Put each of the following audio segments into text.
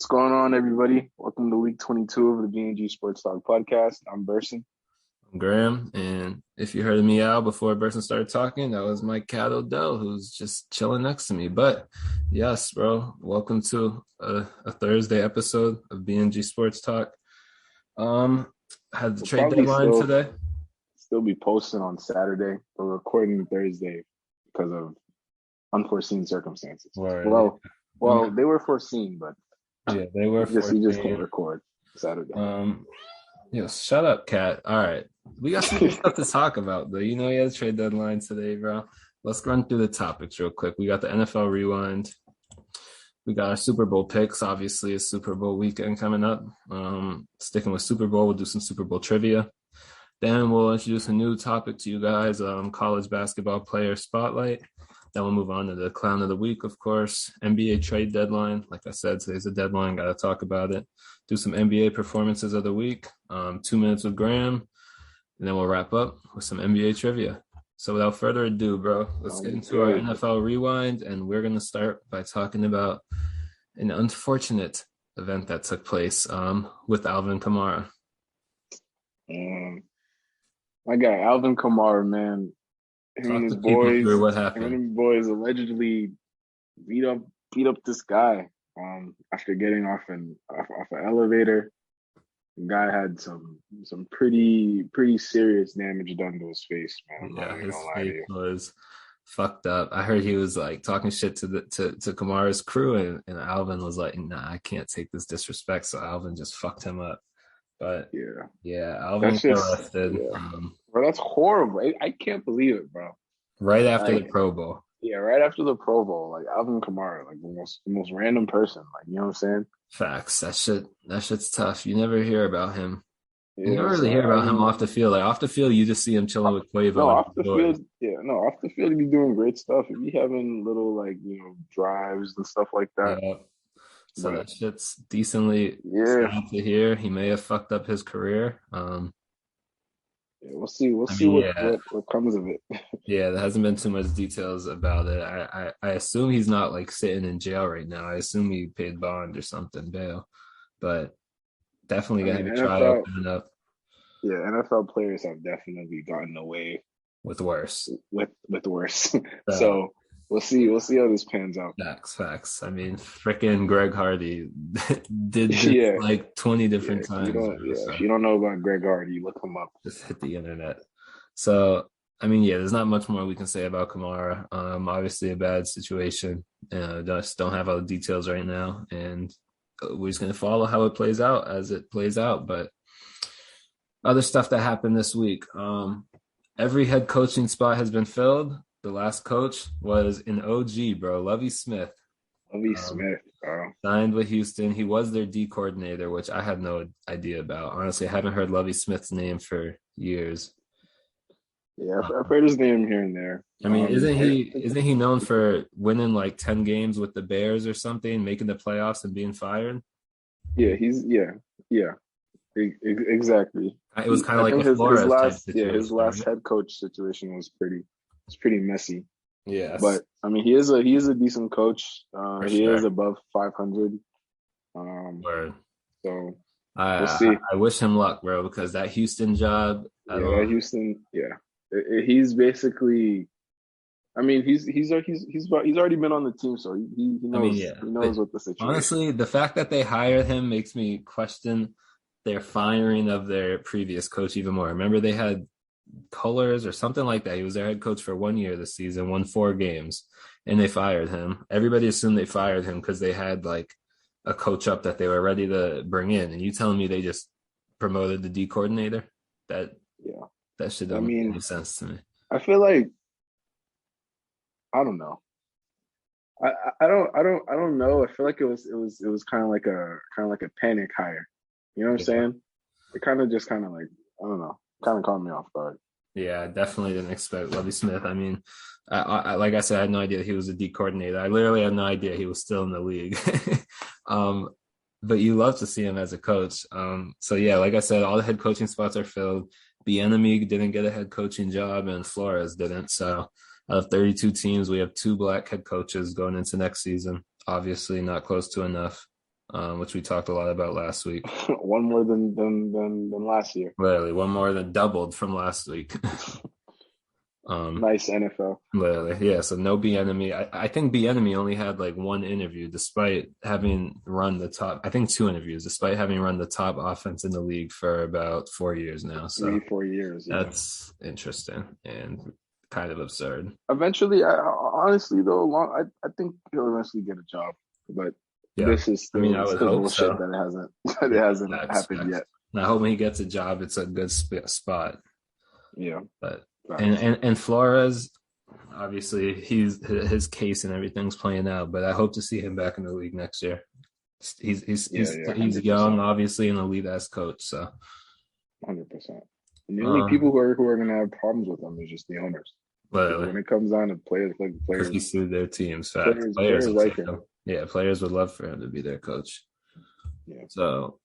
going on, everybody? Welcome to week 22 of the BnG Sports Talk podcast. I'm Burson. I'm Graham, and if you heard me out before Burson started talking, that was my cat Odell, who's just chilling next to me. But yes, bro, welcome to a Thursday episode of BnG Sports Talk. Had the trade deadline today. Still be posting on Saturday. We're recording Thursday because of unforeseen circumstances. Word. Well, they were foreseen, but yeah, they were. You just can't record Saturday. Shut up, cat. All right, we got some stuff to talk about, though. You know, you had a trade deadline today, bro. Let's run through the topics real quick. We got the NFL Rewind. We got our Super Bowl picks. Obviously, a Super Bowl weekend coming up. Sticking with Super Bowl, we'll do some Super Bowl trivia. Then we'll introduce a new topic to you guys, college basketball player spotlight. Then we'll move on to the clown of the week, of course. NBA trade deadline. Like I said, today's a deadline. Got to talk about it. Do some NBA performances of the week. 2 minutes with Graham. And then we'll wrap up with some NBA trivia. So without further ado, bro, let's get into our NFL Rewind. And we're going to start by talking about an unfortunate event that took place with Alvin Kamara. My guy, Alvin Kamara, man. Him and his boys allegedly beat up this guy after getting off an elevator. The guy had some pretty serious damage done to his face, man. Yeah, his face was fucked up. I heard he was like talking shit to Kamara's crew, and Alvin was like, "Nah, I can't take this disrespect." So Alvin just fucked him up. But yeah, Alvin got arrested. Yeah. Bro, that's horrible. I can't believe it, bro. Right after the Pro Bowl. Yeah, right after the Pro Bowl, like Alvin Kamara, like the most random person, like, you know what I'm saying? Facts. That shit's tough. You never hear about him. You never really hear about him off the field. Like off the field, you just see him chilling with Quavo. No, off the field, off the field, he be doing great stuff. He be having little drives and stuff like that. Yeah. So that shit's decently sad to hear. He may have fucked up his career. We'll see. We'll see what comes of it. Yeah, there hasn't been too much details about it. I assume he's not like sitting in jail right now. I assume he paid bond or something, bail. But definitely gonna have a trial coming up. Yeah, NFL players have definitely gotten away with worse. With worse. So we'll see how this pans out. Facts. I mean, freaking Greg Hardy did this like 20 different times. If you don't know about Greg Hardy, look him up. Just hit the internet. So, I mean, there's not much more we can say about Kamara. Obviously a bad situation. Just don't have all the details right now. And we're just going to follow how it plays out as it plays out. But other stuff that happened this week. Every head coaching spot has been filled. The last coach was an OG, bro, Lovie Smith. Smith, bro. Signed with Houston. He was their D coordinator, which I had no idea about. Honestly, I haven't heard Lovie Smith's name for years. Yeah, I've heard his name here and there. I mean, isn't he known for winning like 10 games with the Bears or something, making the playoffs and being fired? Yeah, exactly. It was kind of like a Flores type situation. His last head coach situation was pretty messy. Yeah, but I mean, he is a decent coach. He is above 500. Word. So we'll see. I wish him luck, bro, because that Houston job. Houston. Yeah, he's basically. I mean, he's already been on the team, so he knows. He knows what the situation. Honestly, the fact that they hired him makes me question their firing of their previous coach even more. Remember, they had Colors or something like that. He was their head coach for 1 year this season, won 4 games, and they fired him. Everybody assumed they fired him because they had like a coach up that they were ready to bring in. And you telling me they just promoted the D coordinator? That shit doesn't make any sense to me. I feel like I don't know. I don't know. I feel like it was kind of like a panic hire. You know what I'm saying? It kind of like I don't know. Kind of caught me off guard. Yeah, I definitely didn't expect Lovie Smith. I mean, I like I said, I had no idea he was a D coordinator. I literally had no idea he was still in the league. But you love to see him as a coach. So yeah, like I said, all the head coaching spots are filled. BnG didn't get a head coaching job, and Flores didn't. So out of 32 teams, we have 2 black head coaches going into next season. Obviously, not close to enough. which we talked a lot about last week. One more than last year. Literally, one more than doubled from last week. Nice NFL. Literally, yeah. So no BnG. I think BnG only had like one interview, despite having run the top. I think 2 interviews, despite having run the top offense in the league for about 4 years now. So 4 years. Yeah. That's interesting and kind of absurd. Eventually, honestly though, I think he'll eventually get a job, but this is still, I would still hope bullshit so. that it hasn't happened yet. And I hope when he gets a job, it's a good spot. Yeah, but and Flores, obviously, his case and everything's playing out. But I hope to see him back in the league next year. He's young, obviously, an elite ass coach. So 100%. And the only people who are going to have problems with him is just the owners. But when it comes down to players, because he sued their teams, players like him. Yeah, players would love for him to be their coach. Yeah. So,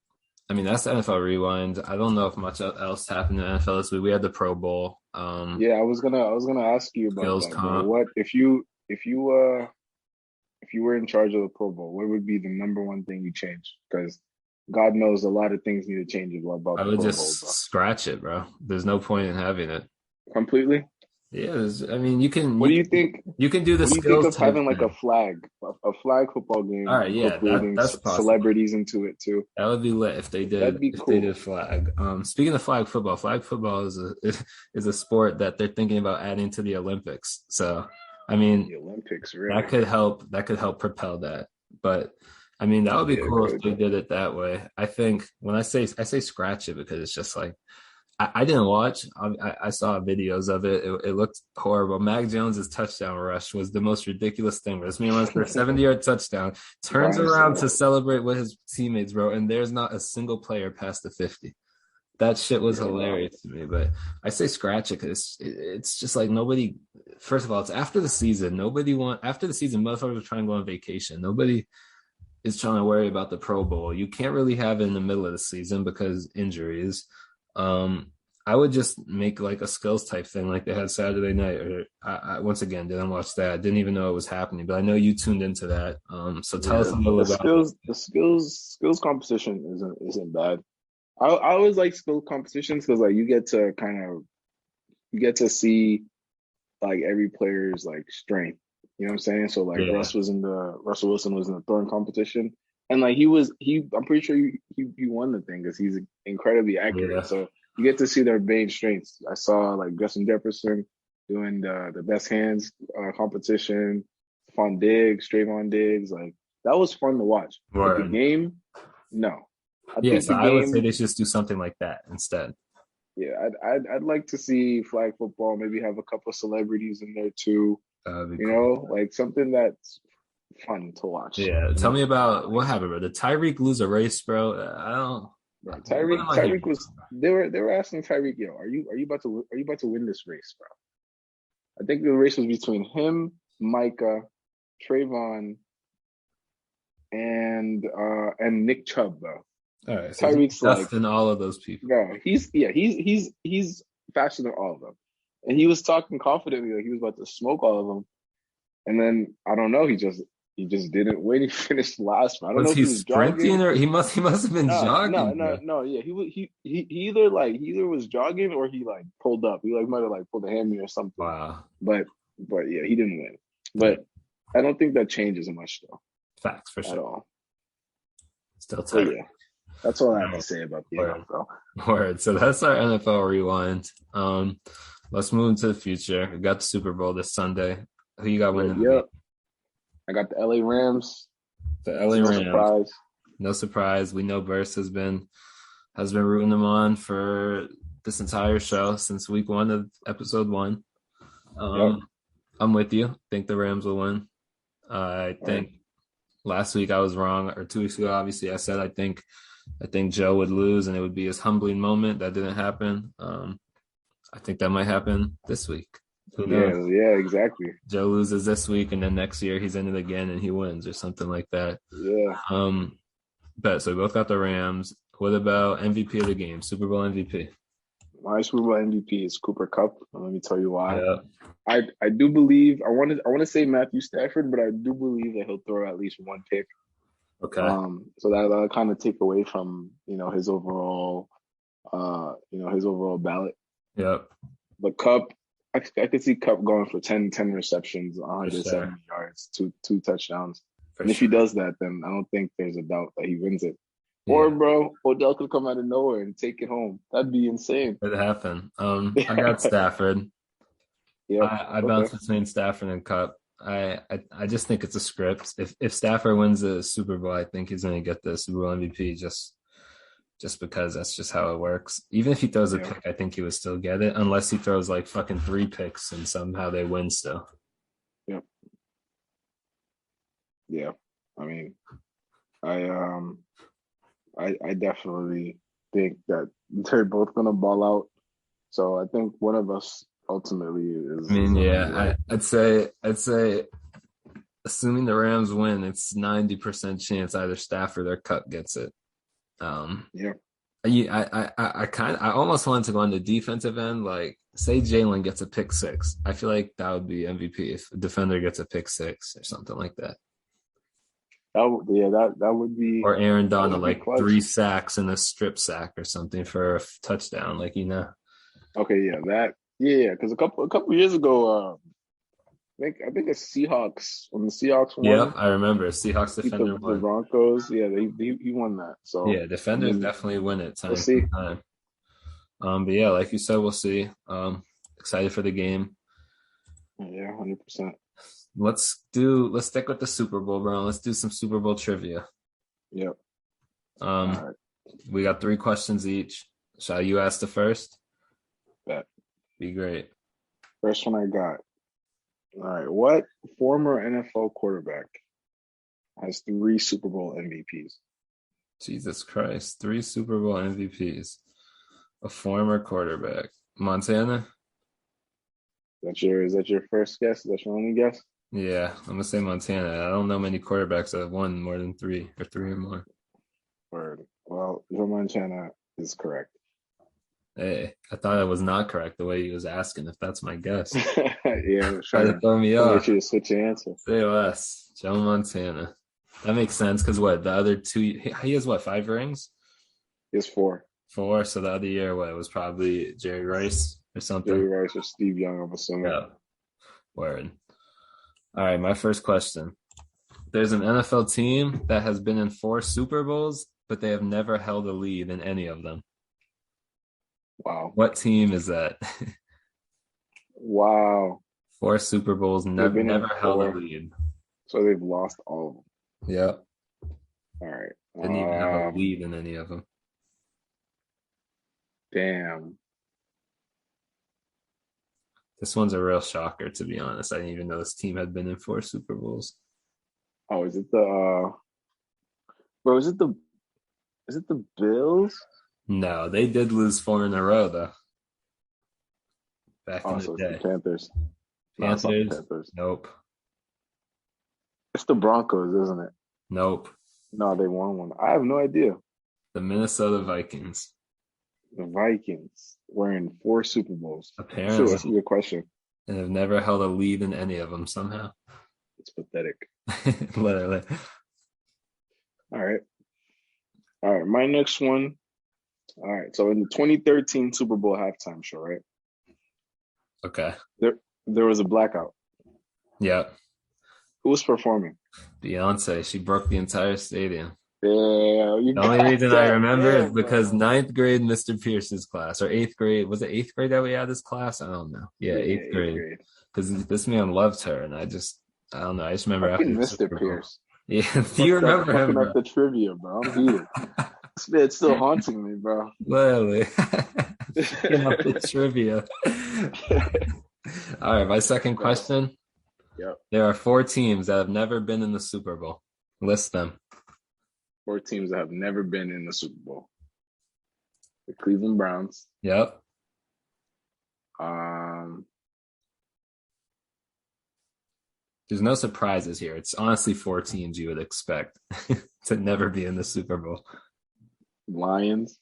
I mean, that's the NFL Rewind. I don't know if much else happened in the NFL this week. We had the Pro Bowl. Yeah, I was gonna ask you about that. What if you were in charge of the Pro Bowl? What would be the number one thing you change? Because God knows a lot of things need to change about. I would just scratch it, bro. There's no point in having it completely. Yeah, I mean, you can. What do you think? You can do the skills. What do you think of having like a flag football game? All right, yeah, that's possible. Celebrities into it too. That would be lit if they did. That'd be cool. They did flag. Speaking of flag football is a sport that they're thinking about adding to the Olympics. So, I mean, the Olympics, really? That could help propel that. But I mean, that would be cool if they did it that way. I think when I say scratch it because it's just like. I didn't watch. I saw videos of it. It looked horrible. Mac Jones's touchdown rush was the most ridiculous thing. This man runs for a 70-yard touchdown, turns around to celebrate with his teammates, bro, and there's not a single player past the 50. That shit was hilarious to me. But I say scratch it because it's just like nobody. First of all, it's after the season. After the season, motherfuckers are trying to go on vacation. Nobody is trying to worry about the Pro Bowl. You can't really have it in the middle of the season because injuries. I would just make like a skills type thing like they had Saturday night. Or I once again didn't watch that. Didn't even know it was happening, but I know you tuned into that. So tell us a little about the skills competition isn't bad. I always like skill competitions because like you get to see like every player's like strength. You know what I'm saying? So like Russell Wilson was in the throwing competition. And like I'm pretty sure he won the thing because he's incredibly accurate. Yeah. So you get to see their main strengths. I saw like Justin Jefferson doing the best hands competition. Trayvon Diggs, like that was fun to watch. But the game, no. I would say they should just do something like that instead. Yeah, I'd like to see flag football. Maybe have a couple of celebrities in there too. You know, like something that's fun to watch. Yeah, tell me about what happened, bro. Did Tyreek lose a race, bro? I don't. Bro, Tyreek was. They were asking Tyreek, yo, are you about to win this race, bro? I think the race was between him, Micah, Trayvon, and Nick Chubb, bro. All right, so Tyreek's like than all of those people. Bro, he's faster than all of them, and he was talking confidently like he was about to smoke all of them, and then I don't know, he just didn't win. He finished last. I don't know if he was sprinting jogging. Or he must have been jogging. No. Yeah, he either was jogging or he like pulled up. He like might have like pulled a hammy or something. Wow. But yeah, he didn't win. But I don't think that changes much though. Facts for sure. At all. Still tight. Yeah, that's all I have to say about the NFL. Word. So that's our NFL rewind. Let's move into the future. We got the Super Bowl this Sunday. Who you got winning? Yep. I got the LA Rams. Rams. No surprise. We know Burst has been rooting them on for this entire show since week 1 of episode 1. I'm with you. I think the Rams will win. I think last week I was wrong, or 2 weeks ago, obviously I said I think Joe would lose and it would be his humbling moment. That didn't happen. I think that might happen this week. Yeah, exactly. Joe loses this week, and then next year he's in it again and he wins or something like that. Yeah. But so we both got the Rams. What about MVP of the game? Super Bowl MVP. My Super Bowl MVP is Cooper Kupp. Let me tell you why. Yeah. I do believe I want to say Matthew Stafford, but I do believe that he'll throw at least one pick. Okay. So that'll kind of take away from, his overall, his overall ballot. Yep. But Cup, I could see Cup going for 10 receptions, For 170 sure. yards, two touchdowns. For And if he sure. does that, then I don't think there's a doubt that he wins it. Or, Yeah. bro, Odell could come out of nowhere and take it home. That'd be insane. It happened. I got Stafford. Yep. I Okay. bounce between Stafford and Cup. I just think it's a script. If Stafford wins the Super Bowl, I think he's going to get the Super Bowl MVP just because that's just how it works. Even if he throws a Yeah. pick, I think he would still get it, unless he throws like fucking 3 picks and somehow they win still. Yep. Yeah. I mean, I I definitely think that they're both gonna ball out. So I think one of us ultimately I is mean, gonna be yeah, right. I'd say assuming the Rams win, it's 90% chance either Stafford or Cup gets it. Yeah. I almost wanted to go on the defensive end. Like, say Jalen gets a pick six. I feel like that would be MVP if a defender gets a pick six or something like that. That would be Or Aaron that Donald, would be like clutch. 3 sacks and a strip sack or something for a touchdown. Like, Okay, yeah, because a couple years ago, I think the Seahawks when the Seahawks Yep, won, I remember. Seahawks beat defender the won. Broncos. Yeah, he won that. So Yeah, I defenders mean, definitely win it we'll time see. to time. But yeah, like you said, we'll see. Excited for the game. Yeah, 100%. Let's stick with the Super Bowl, bro. Let's do some Super Bowl trivia. Yep. All Um, right. we got 3 questions each. Shall you ask the first? Bet. Be great. First one I got. All right. What former NFL quarterback has 3 Super Bowl MVPs? Jesus Christ. 3 Super Bowl MVPs. A former quarterback. Montana? Is that your first guess? Is that your only guess? Yeah, I'm gonna say Montana. I don't know many quarterbacks that have won more than 3 or 3 or more. Word. Well, Joe Montana is correct. Hey, I thought I was not correct the way he was asking if that's my guess. Yeah, I was Try trying to to throw me get off. you to switch your answer. Say less. Joe Montana. That makes sense because what the other 2 he has what 5 rings? It's 4. 4. So the other year what it was probably Jerry Rice or Jerry something. Rice or Steve Young, I'm assuming. Yeah. Word. All right, my first question. There's an NFL team that has been in 4 Super Bowls, but they have never held a lead in any of them. Wow. What team is that? Wow. 4 Super Bowls, They've been never in held a 4, lead. so they've lost all of them. Yeah. All right. Didn't even have a lead in any of them. Damn. This one's a real shocker, to be honest. I didn't even know this team had been in 4 Super Bowls. Oh, is it the bro, is it the Bills? No, they did lose 4 in a row, though, back in Oh, the so it's the day. Panthers. No, it's not the Panthers? Panthers. Nope. It's the Broncos, isn't it? Nope. No, they won one. I have no idea. The Minnesota Vikings. The Vikings were in 4 Super Bowls. That's a Apparently, good question. and have never held a lead in any of them somehow. It's pathetic. Literally. All right. All right. My next one. All right. So in the 2013 Super Bowl halftime show, right? Okay. There was a blackout. Yep. Who was performing? Beyonce. She broke the entire stadium. Yeah, you The only got reason I that. remember is Damn, because bro. ninth grade Mr. Pierce's class or 8th grade. Was it 8th grade that we had this class? I don't know. Yeah, Yeah, eighth eighth grade. grade. Because this man loved her, and I don't know. I just remember after Fucking the Mr. Super Bowl. Pierce. Yeah, do you remember him, Fucking up bro? the trivia, bro. I'm heated. It's still haunting me, bro. Literally. Fucking up the trivia. All right, my second Bro. question. Yep. There are 4 teams that have never been in the Super Bowl. List them. 4 teams that have never been in the Super Bowl. The Cleveland Browns. Yep. Um, There's no surprises here. It's honestly 4 teams you would expect to never be in the Super Bowl. Lions.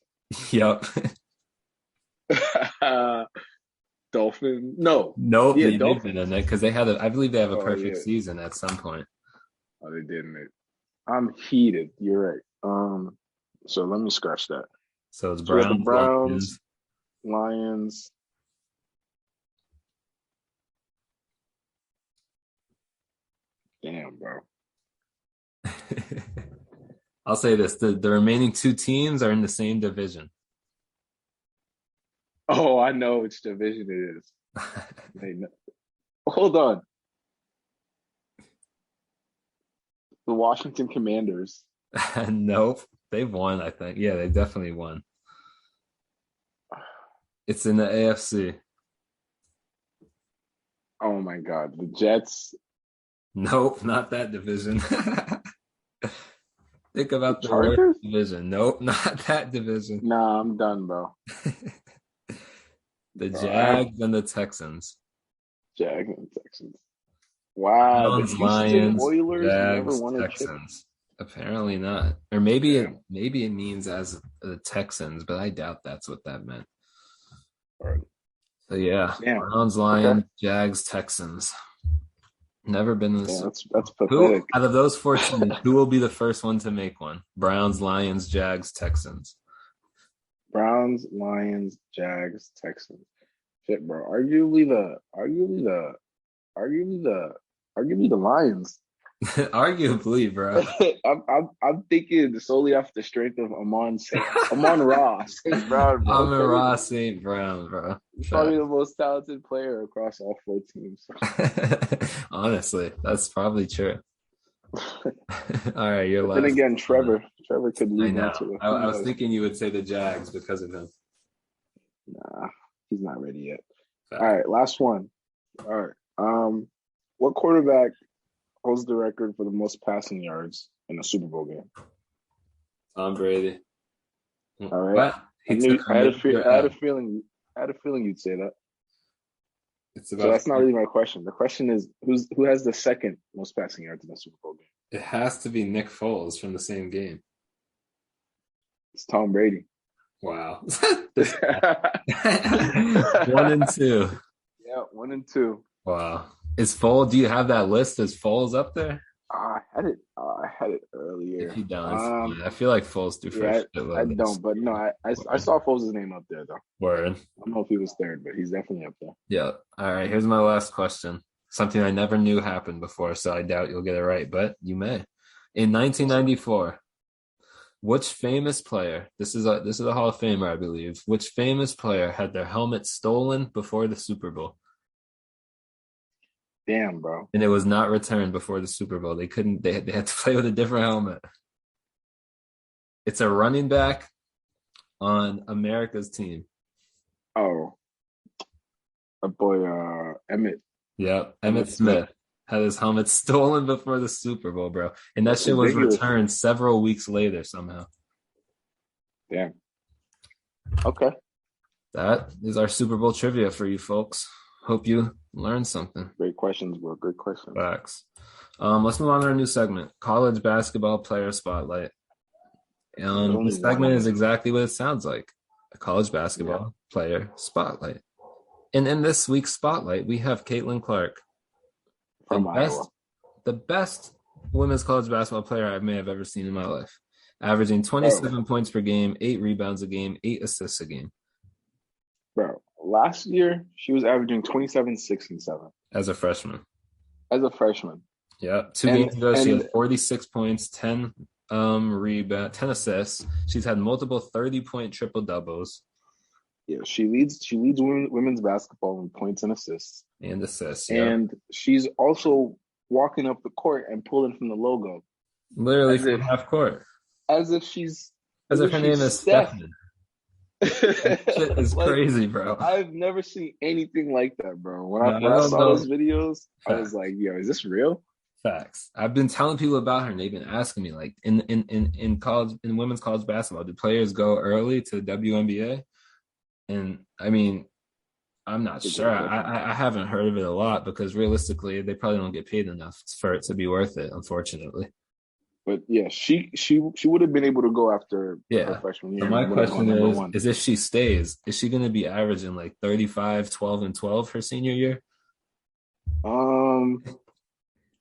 Yep. Dolphins. No. Nope, Yeah, they've been Dolphins. in it because I believe they have a Oh perfect yeah. season at some point. Oh, they didn't. I'm heated. You're right. So let me scratch that. So it's So we got the Browns, Browns, Lions. Lions. Damn, bro. I'll say this: the remaining two teams are in the same division. Oh, I know which division it is. Wait, no. Hold on. The Washington Commanders. Nope, they've won. I think. Yeah, they definitely won. It's in the AFC. Oh my God, the Jets. Nope, not that division. Think about the worst Chargers? division. Nope, not that division. Nah, I'm done, bro. The Bro, Jags and the Texans. Jags and Texans. Wow, the Browns, Houston Lions, Oilers never Jags, won a chip. Texans. Apparently not. Or maybe Damn. it means as the Texans, but I doubt that's what that meant. All right. So yeah, Damn. Browns, Lions, Okay. Jags, Texans. Never been in Yeah, this. that's Who pathetic. out of those 4 teams, who will be the first one to make one? Browns, Lions, Jags, Texans. Browns, Lions, Jags, Texans. Shit, bro. Arguably the Lions. Arguably, bro. I'm thinking solely off the strength of Amon Ra St. Brown, bro. Amon-Ra St. Brown, bro. He's probably the most talented player across all 4 teams. Honestly, that's probably true. All right, you're last. Then again, Trevor could I lead know. into it. I was thinking you would say the Jags because of him. Nah, he's not ready yet. Fact. All right, last one. All right. What quarterback holds the record for the most passing yards in a Super Bowl game? Tom Brady. All right. What? I had a feeling you'd say that. So that's not really my question. The question is who has the second most passing yards in a Super Bowl game? It has to be Nick Foles from the same game. It's Tom Brady. Wow. 1 and 2. Yeah, 1 and 2. Wow. Is Foles? Do you have that list? Is Foles up there? I had it earlier. If he does, I feel like Foles do first. Yeah, I don't, but no, I saw Foles' name up there though. Word. I don't know if he was third, but he's definitely up there. Yeah. All right. Here's my last question. Something I never knew happened before, so I doubt you'll get it right, but you may. In 1994, which famous player? This is a Hall of Famer, I believe. Which famous player had their helmet stolen before the Super Bowl? Damn, bro. And it was not returned before the Super Bowl. They couldn't. They had to play with a different helmet. It's a running back on America's team. Oh, a boy, Emmett. Yep, Emmett Smith had his helmet stolen before the Super Bowl, bro. And that shit was returned several weeks later somehow. Damn. Okay. That is our Super Bowl trivia for you folks. Hope you learned something. Great questions, bro. Great questions. Facts. Let's move on to our new segment, College Basketball Player Spotlight. This segment is exactly what it sounds like, a college basketball player spotlight. And in this week's spotlight, we have Caitlin Clark, the best women's college basketball player I may have ever seen in my life, averaging 27 points per game, 8 rebounds a game, 8 assists a game. Bro, last year she was averaging 27, 6, and 7 as a freshman. Yeah, 2 games ago she had 46 points, 10 rebounds, 10 assists. She's had multiple 30-point triple doubles. Yeah, she leads women's basketball in points and assists. And she's also walking up the court and pulling from the logo. Literally from half court. As if her name is Stephanie. Shit is crazy, bro. I've never seen anything like that, bro. When I saw those videos, I was like, yo, is this real? Facts. I've been telling people about her, and they've been asking me, like, in college, in women's college basketball, do players go early to the WNBA? And I mean, I'm not sure. I haven't heard of it a lot because realistically, they probably don't get paid enough for it to be worth it, unfortunately. But yeah, she would have been able to go after her freshman year. So my question is if she stays, is she going to be averaging like 35, 12, and 12 her senior year?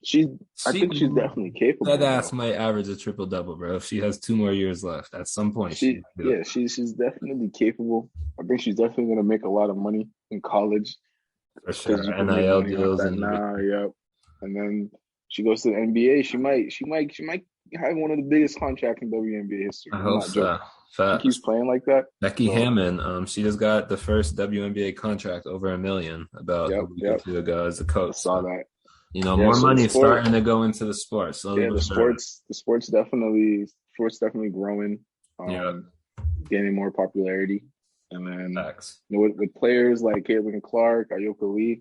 I think she's definitely capable. That ass might average a triple-double, bro. If she has 2 more years left, at some point, she's definitely capable. I think she's definitely gonna make a lot of money in college. For sure, because you can make NIL money off deals that and now. Yep. And then she goes to the NBA. She might have one of the biggest contracts in WNBA history. I hope so. She keeps playing like that. Becky Hammon, she just got the first WNBA contract over $1 million about a week or two ago as a coach. I saw that. More money is starting to go into the sport. The sport's definitely growing. Gaining more popularity. And then with players like Caitlin Clark, Ayoka Lee,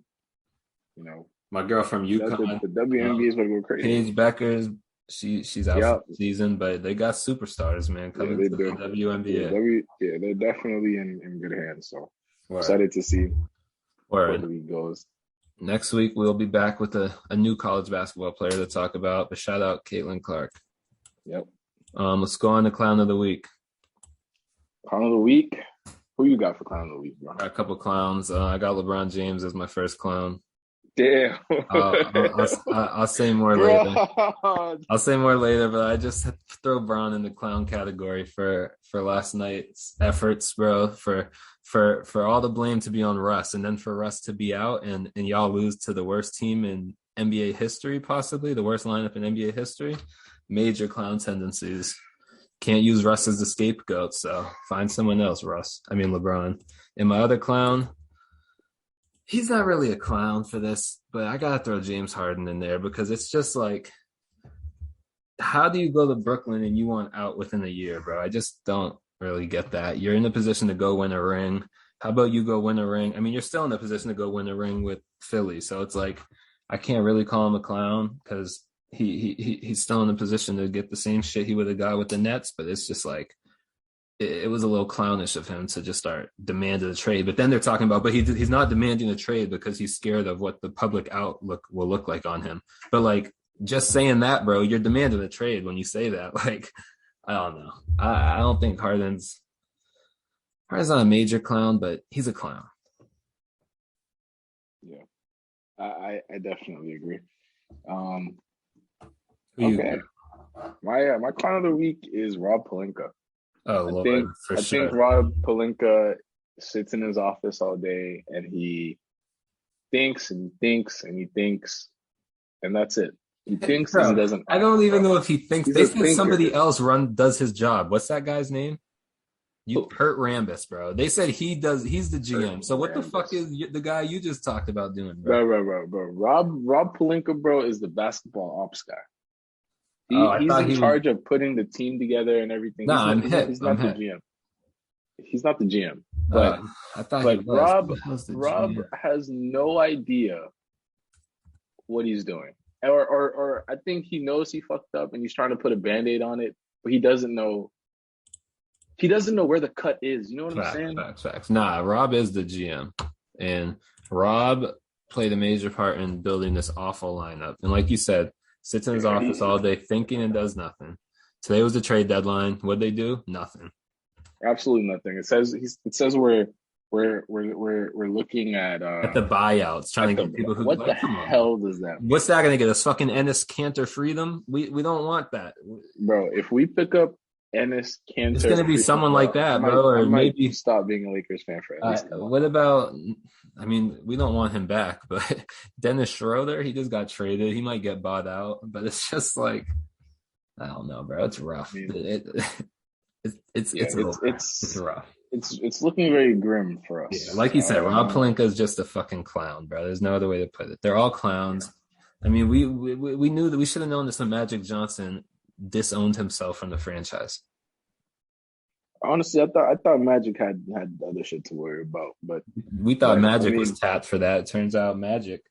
my girl from UConn, the WNBA is going to go crazy. Paige Beckers, she's out for the season, but they got superstars, man, coming to the WNBA. They're definitely in good hands. So excited to see where the league goes. Next week we'll be back with a new college basketball player to talk about. But shout out Caitlin Clark. Yep. Let's go on to Clown of the Week. Clown of the Week. Who you got for Clown of the Week, bro? Got a couple clowns. I got LeBron James as my first clown. Damn. I'll say more later. I'll say more later, but I just had to throw Bron in the clown category for last night's efforts, bro. For all the blame to be on Russ, and then for Russ to be out, and y'all lose to the worst team in NBA history, possibly the worst lineup in NBA history. Major clown tendencies. Can't use Russ as the scapegoat, so find someone else, Russ. I mean, LeBron. And my other clown, he's not really a clown for this, but I got to throw James Harden in there because it's just like, how do you go to Brooklyn and you want out within a year, bro? I just don't really get that. You're in a position to go win a ring. How about you go win a ring? I mean, you're still in a position to go win a ring with Philly, so it's like I can't really call him a clown because he's still in a position to get the same shit he would have got with the Nets, but it's just like it was a little clownish of him to just start demanding a trade. But then they're talking about, but he's not demanding a trade because he's scared of what the public outlook will look like on him. But like just saying that, bro, you're demanding a trade when you say that. Like, I don't know. I don't think Harden's not a major clown, but he's a clown. Yeah, I definitely agree. Okay. My clown of the week is Rob Pelinka. Oh, Lord, I think Rob Pelinka sits in his office all day and he thinks and thinks and he thinks, and that's it. He thinks and he doesn't. I don't even know if he thinks. They said somebody else does his job. What's that guy's name? Kurt Rambis, bro. They said he's the GM. So what the fuck is the guy you just talked about doing, bro? Bro. Rob Pelinka, bro, is the basketball ops guy. He's in charge of putting the team together and everything. He's not the GM. He's not the GM. But Rob has no idea what he's doing. Or I think he knows he fucked up and he's trying to put a Band-Aid on it, but he doesn't know where the cut is. You know what I'm saying? Facts. Nah, Rob is the GM. And Rob played a major part in building this awful lineup. And like you said, sits in his office all day thinking and does nothing. Today was the trade deadline. What'd they do? Nothing. Absolutely nothing. It says we're looking at the buyouts, trying to get people who. What the hell does that mean? What's that going to get us? Fucking Ennis Cantor freedom? We don't want that, bro. If we pick up Ennis Cantor, it's going to be someone like that, bro. Or maybe stop being a Lakers fan for at least. What about? I mean, we don't want him back, but Dennis Schroeder, he just got traded. He might get bought out, but it's just like, I don't know, bro. It's rough. I mean, it's rough. It's looking very grim for us. Yeah, like you said, Rob Pelinka is just a fucking clown, bro. There's no other way to put it. They're all clowns. Yeah. I mean, we knew that we should have known this when Magic Johnson disowned himself from the franchise. Honestly, I thought Magic had other shit to worry about, but we thought Magic was tapped for that. It turns out Magic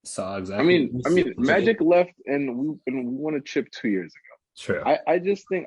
saw exactly. I mean, Magic left, and we won a chip 2 years ago. True. I just think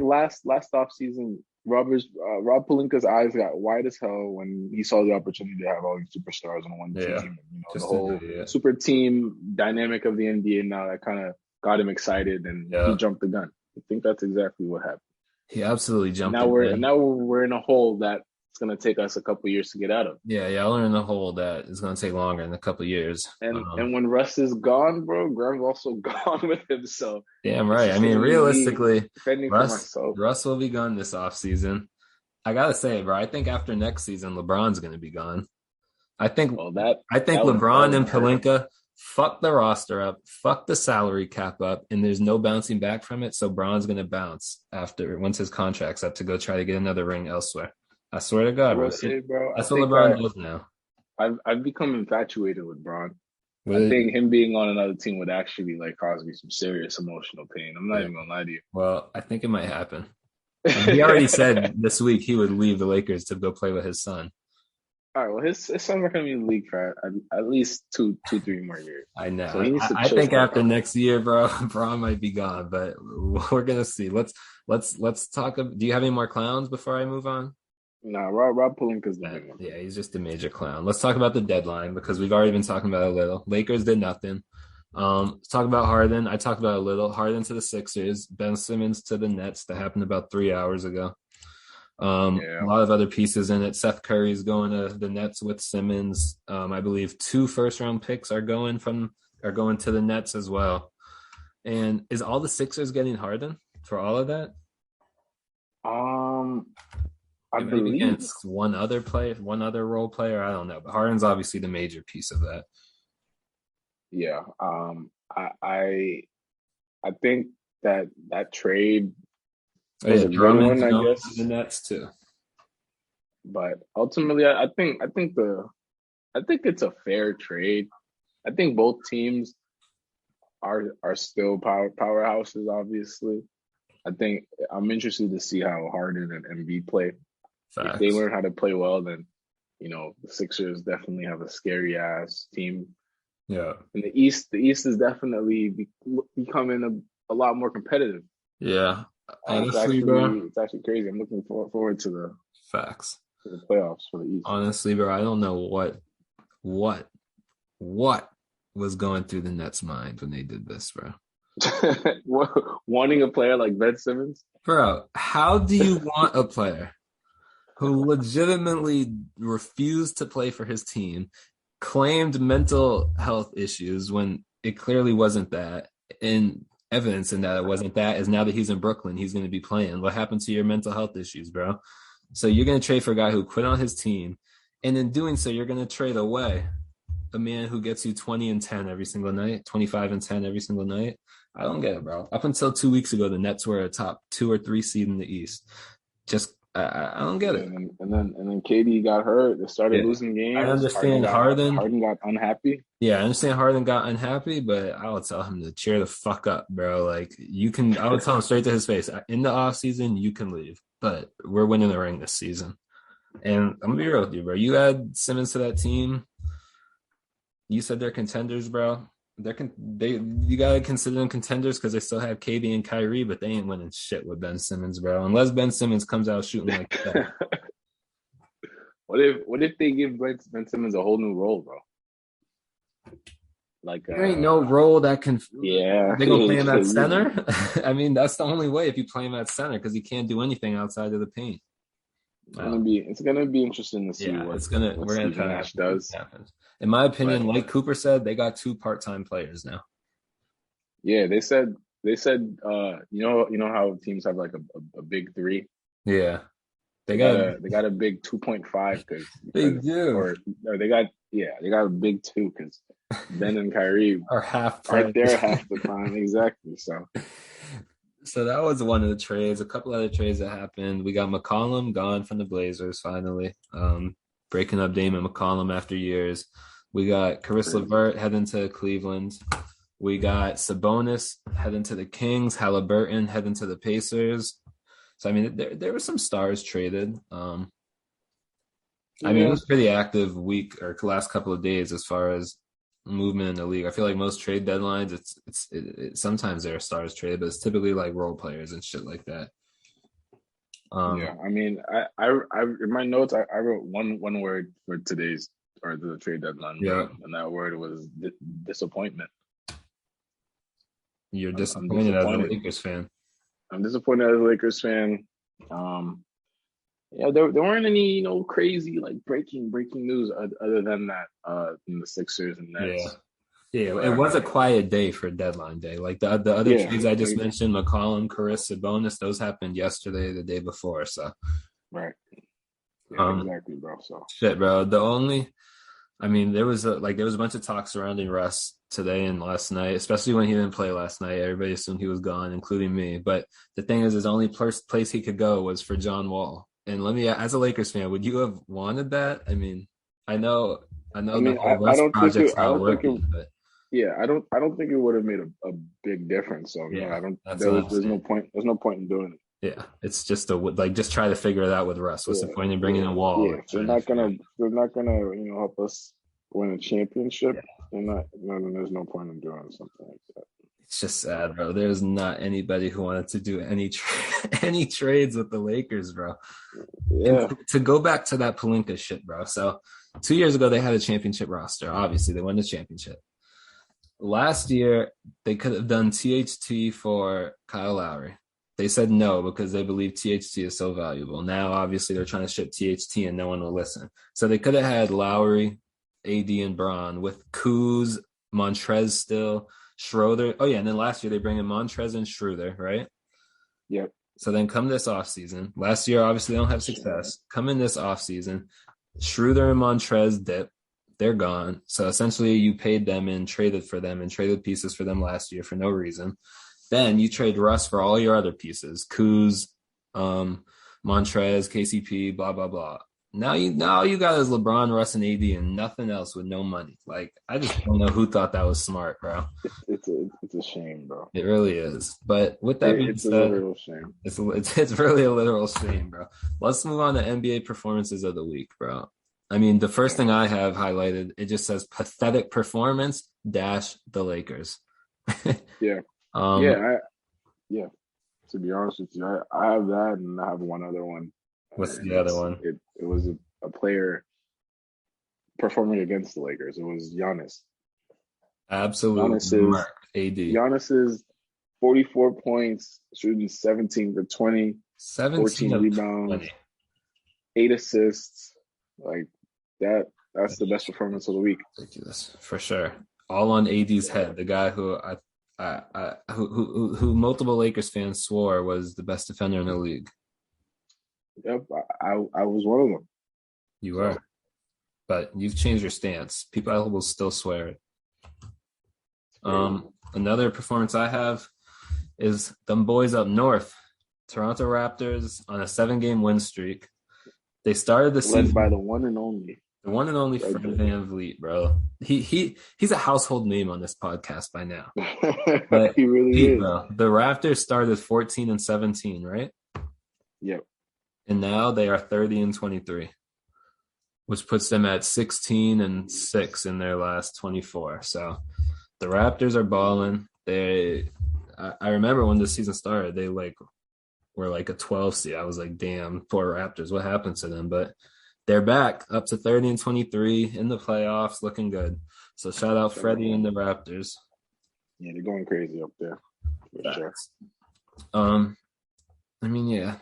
last off season, Rob Pelinka's eyes got wide as hell when he saw the opportunity to have all these superstars on one team. The whole super team dynamic of the NBA now that kind of got him excited, and he jumped the gun. I think that's exactly what happened. He absolutely jumped. Now we're in a hole that it's gonna take us a couple years to get out of. Yeah, y'all are in a hole that is gonna take longer in a couple years. And when Russ is gone, bro, Graham's also gone with him. So damn it's right. I just mean, gonna be me realistically, defending for myself. Russ will be gone this offseason. I gotta say, bro, I think after next season, LeBron's gonna be gone. I think LeBron and Pelinka fuck the roster up, fuck the salary cap up, and there's no bouncing back from it. So Bron's gonna bounce once his contract's up to go try to get another ring elsewhere. I swear to God, bro. That's what LeBron does now. I've become infatuated with Bron. I think him being on another team would actually like cause me some serious emotional pain. I'm not even gonna lie to you. Well, I think it might happen. He already said this week he would leave the Lakers to go play with his son. All right, well, his son's not going to be in the league for at least two, 3 more years. I know. So I think after next year, bro, Bron might be gone, but we're gonna see. Let's talk. Do you have any more clowns before I move on? Nah, Rob Pelinka's the big one. Yeah, he's just a major clown. Let's talk about the deadline because we've already been talking about it a little. Lakers did nothing. Let's talk about Harden. I talked about it a little. Harden to the Sixers, Ben Simmons to the Nets. That happened about 3 hours ago. A lot of other pieces in it. Seth Curry's going to the Nets with Simmons. I believe 2 first-round picks are going to the Nets as well. And is all the Sixers getting Harden for all of that? I believe against one other role player. I don't know, but Harden's obviously the major piece of that. Yeah. I think that trade was a good one, I guess. The Nets too. But ultimately, I think it's a fair trade. I think both teams are still powerhouses. Obviously, I think I'm interested to see how Harden and Embiid play. Facts. If they learn how to play well, then the Sixers definitely have a scary ass team. Yeah. In the East is definitely becoming a lot more competitive. Yeah. Honestly, it's actually crazy. I'm looking forward to the facts to the playoffs for the East. Honestly, bro, I don't know what was going through the Nets' mind when they did this, bro. Wanting a player like Ben Simmons, bro. How do you want a player who legitimately refused to play for his team, claimed mental health issues when it clearly wasn't that, and evidence in that it wasn't that is now that he's in Brooklyn, he's going to be playing. What happened to your mental health issues, bro? So you're going to trade for a guy who quit on his team, and in doing so, you're going to trade away a man who gets you 20 and 10 every single night, 25 and 10 every single night. I don't get it, bro. Up until 2 weeks ago, the Nets were a top 2 or 3 seed in the East. Just I don't get it. And then KD got hurt. They started losing games. I understand Harden got unhappy. Yeah, I understand Harden got unhappy, but I would tell him to cheer the fuck up, bro. Like I would tell him straight to his face. In the offseason, you can leave, but we're winning the ring this season. And I'm gonna be real with you, bro. You add Simmons to that team. You said they're contenders, bro. You gotta consider them contenders because they still have KD and Kyrie, but they ain't winning shit with Ben Simmons, bro. Unless Ben Simmons comes out shooting like that. What if they give Ben Simmons a whole new role, bro? Like there ain't no role that can. Yeah, they gonna play him at center. I mean, that's the only way if you play him at center because he can't do anything outside of the paint. It's gonna be interesting to see what Steve Nash does. In my opinion, like Cooper said, they got 2 part-time players now. Yeah, they said you know how teams have like a big 3. Yeah, they got a big 2.5 because they do, or they got a big 2 because Ben and Kyrie are half there half the time exactly. So that was one of the trades. A couple other trades that happened. We got McCollum gone from the Blazers finally, breaking up Dame and McCollum after years. We got Caris LeVert heading to Cleveland. We got Sabonis heading to the Kings. Halliburton heading to the Pacers. So I mean, there were some stars traded. I mean, it was a pretty active week or last couple of days as far as movement in the league. I feel like most trade deadlines, it's sometimes there are stars traded, but it's typically like role players and shit like that. I mean, I in my notes I wrote one word for today's or the trade deadline. Yeah, and that word was disappointment. You're disappointed as a Lakers fan. I'm disappointed as a Lakers fan. Yeah, there weren't any crazy like breaking news other than that in the Sixers and Yeah. Nets. Yeah, it But was a quiet day for deadline day. Like the other yeah, trades I just mentioned, McCollum, Carissa, Bonus, those happened yesterday, the day before. So, right. Yeah, um, exactly, bro. So shit, bro. I mean, there was a bunch of talk surrounding Russ today and last night, especially when he didn't play last night. Everybody assumed he was gone, including me. But the thing is, his only place he could go was for John Wall. And let me, as a Lakers fan, would you have wanted that? I mean, I I know the mean, whole I Russ don't think project's I not don't think it. working, but Yeah, I don't think it would have made a big difference. So no, yeah, I don't. that's what I'm There's no saying. point. There's no point in doing it. Yeah, it's just just try to figure it out with Russ. What's the Yeah, point in bringing yeah, a Wall yeah. and trying to figure it out? If they're not gonna help us win a championship, Yeah. they're not. No, then there's no point in doing something like that. It's just sad, bro. There's not anybody who wanted to do any trades with the Lakers, bro. And Yeah, to go back to that Pelinka shit, bro. So 2 years ago, they had a championship roster. Obviously, they won the championship. Last year, they could have done THT for Kyle Lowry. They said no because they believe THT is so valuable. Now, obviously, they're trying to ship THT and no one will listen. So they could have had Lowry, AD, and Braun with Kuz, Montrez still, Schroeder. Oh, yeah. And then last year, they bring in Montrez and Schroeder, right? yep. So then come this offseason. Last year, obviously, they don't have success. Come in this offseason, Schroeder and Montrez dip. They're gone. So essentially, you paid them and traded for them and traded pieces for them last year for no reason. Then you trade Russ for all your other pieces, Kuz, Montrez, KCP, blah blah blah. Now you got is LeBron, Russ, and AD, and nothing else with no money. Like I just don't know who thought that was smart, bro. It's a shame, bro. It really is. But with that being It's a said, literal shame. it's really a literal shame, bro. Let's move on to NBA performances of the week, bro. I mean, the first thing I have highlighted, it just says pathetic performance dash the Lakers. Yeah, um, yeah, yeah. To be honest with you, I have that, and I have one other one, what's and the other one? it was a player performing against the Lakers. It was Giannis. Absolute Giannis's mark, AD. Giannis's 44 points, shooting 17 for 20, 17 14 of rebounds, 20. 8 assists. Like that's the best performance of the week. Ridiculous, for sure. All on AD's head. The guy who multiple Lakers fans swore was the best defender in the league. Yep, I was one of them. You are, but you've changed your stance. People will still swear it. Another performance I have is them boys up north, Toronto Raptors on a 7-game win streak. They started the season led by the one and only Fred VanVleet, bro. He's a household name on this podcast by now. But he really is. Bro, the Raptors started 14-17, right? Yep. And now they are 30-23, which puts them at 16-6 in their last 24. So the Raptors are balling. I remember when the season started, they were like a 12 seed. I was like, damn, poor Raptors. What happened to them? But they're back up to 30-23 in the playoffs, looking good. So shout out Freddie and the Raptors. Yeah, they're going crazy up there. For sure. I mean, yeah,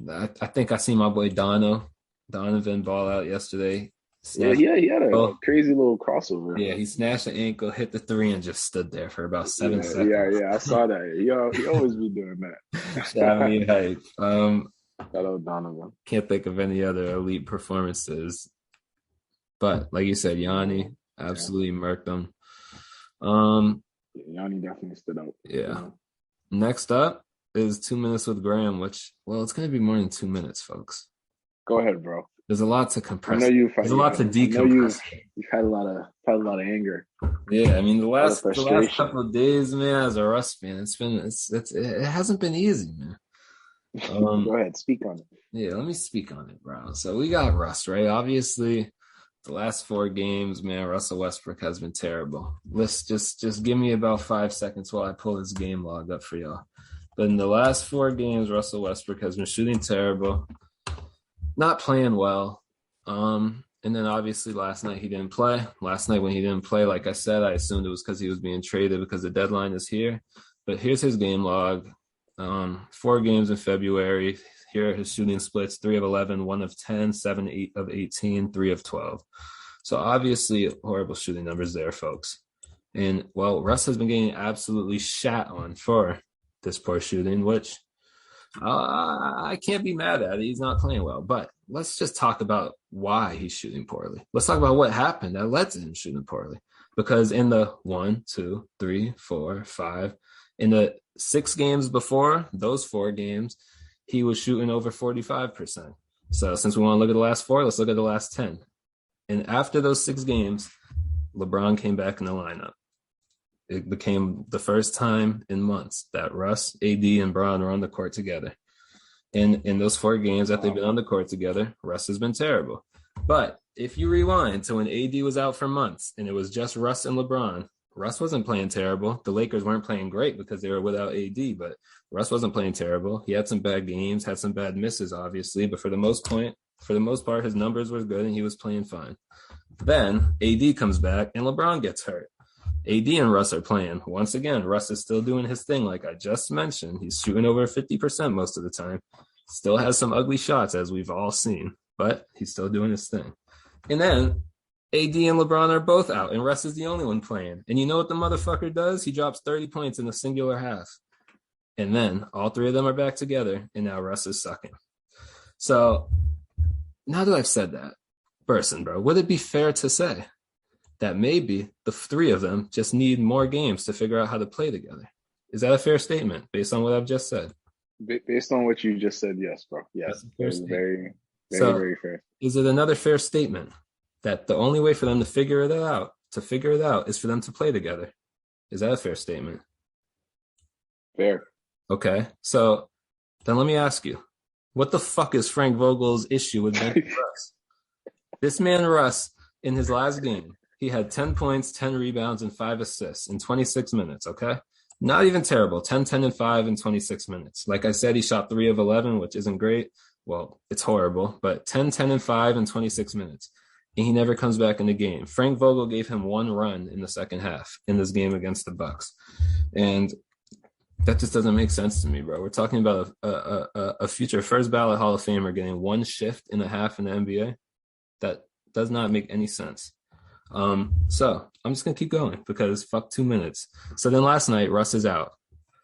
I think I seen my boy Donovan ball out yesterday. Yeah, he had a crazy little crossover. Yeah, he snatched the ankle, hit the three, and just stood there for about 7 seconds. Yeah, I saw that. He always be doing that. Shout me hype. Shout out Donovan. Can't think of any other elite performances, but like you said, Yanni absolutely murked them. Yanni definitely stood out. Yeah. Next up is 2 minutes with Graham, which it's going to be more than 2 minutes, folks. Go ahead, bro. There's a lot to compress. There's a lot to decompress. You've had a lot of anger. Yeah, I mean the last couple of days, man, as a Russ fan, it hasn't been easy, man. Go ahead, speak on it. Yeah, let me speak on it, bro. So we got Russ, right? Obviously, the last 4 games, man, Russell Westbrook has been terrible. Let's just give me about 5 seconds while I pull his game log up for y'all. But in the last 4 games, Russell Westbrook has been shooting terrible, not playing well. And then obviously last night he didn't play. Last night when he didn't play, like I said, I assumed it was because he was being traded because the deadline is here. But here's his game log. 4 games in February. Here are his shooting splits: 3 of 11, 1 of 10, 7 of 18, 3 of 12. So obviously horrible shooting numbers there, folks. And well, Russ has been getting absolutely shat on for this poor shooting, which I can't be mad at it. He's not playing well. But let's just talk about why he's shooting poorly. Let's talk about what happened that led to him shooting poorly. Because in the 1, 2, 3, 4, 5, in the 6 games before those 4 games, he was shooting over 45%. So since we want to look at the last 4, let's look at the last 10. And after those 6 games, LeBron came back in the lineup. It became the first time in months that Russ, AD, and Bron were on the court together. And in those 4 games that they've been on the court together, Russ has been terrible. But if you rewind to when AD was out for months and it was just Russ and LeBron, Russ wasn't playing terrible. The Lakers weren't playing great because they were without AD, but Russ wasn't playing terrible. He had some bad games, had some bad misses, obviously, but for the most part, his numbers were good and he was playing fine. Then AD comes back and LeBron gets hurt. AD and Russ are playing. Once again, Russ is still doing his thing, like I just mentioned. He's shooting over 50% most of the time. Still has some ugly shots, as we've all seen, but he's still doing his thing. And then AD and LeBron are both out, and Russ is the only one playing. And you know what the motherfucker does? He drops 30 points in a singular half. And then all 3 of them are back together, and now Russ is sucking. So now that I've said that, Burson, bro, would it be fair to say that maybe the 3 of them just need more games to figure out how to play together? Is that a fair statement based on what I've just said? Based on what you just said, yes, bro. Yes, it's very fair. Is it another fair statement that the only way for them to figure it out is for them to play together? Is that a fair statement? Fair. Okay, so then let me ask you, what the fuck is Frank Vogel's issue with Russ? This man Russ, in his last game, he had 10 points, 10 rebounds, and 5 assists in 26 minutes, okay? Not even terrible, 10, 10, and 5 in 26 minutes. Like I said, he shot 3 of 11, which isn't great. Well, it's horrible, but 10, 10, and 5 in 26 minutes. And he never comes back in the game. Frank Vogel gave him 1 run in the second half in this game against the Bucks. And that just doesn't make sense to me, bro. We're talking about a future first ballot Hall of Famer getting 1 shift in a half in the NBA. That does not make any sense. So I'm just going to keep going because fuck 2 minutes. So then last night, Russ is out.